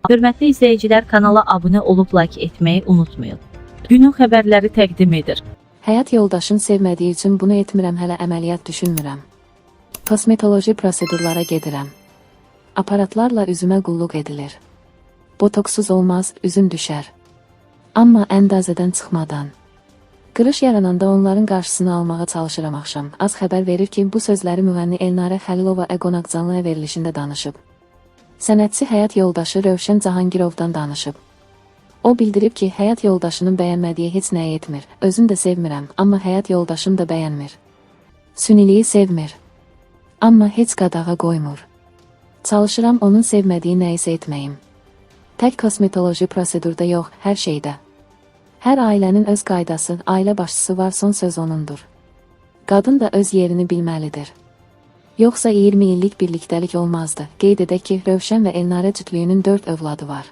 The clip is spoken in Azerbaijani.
Hörmətli izləyicilər, kanala abunə olub like etməyi unutmayın. Günün xəbərləri təqdim edir. Həyat yoldaşın sevmədiyi üçün bunu etmirəm, hələ əməliyyat düşünmürəm. Kosmetoloji prosedurlara gedirəm. Aparatlarla üzümə qulluq edilir. Botoksuz olmaz, üzüm düşər. Amma əndazədən çıxmadan. Qırış yarananda onların qarşısını almağa çalışıram axşam. Az xəbər verir ki, bu sözləri müğənni Elnarə Xəlilova Eqonaqcanlıya verilişində danışıb. Sənətçi həyat yoldaşı Rövşən Cahangirovdan danışıb. O bildirib ki, həyat yoldaşının bəyənmədiyi heç nəyi etmir. Özüm də sevmirəm, amma həyat yoldaşım da bəyənmir. Süniliyi sevmir. Amma heç qadağa qoymur. Çalışıram onun sevmədiyi nəyisə etməyim. Tək kosmetoloji prosedurda yox, hər şeydə. Hər ailənin öz qaydası, ailə başçısı var, son söz onundur. Qadın da öz yerini bilməlidir. Yoxsa 20 illik birlikdəlik olmazdı. Qeyd edək ki, Rövşən və Elnarə cütlüyünün 4 övladı var.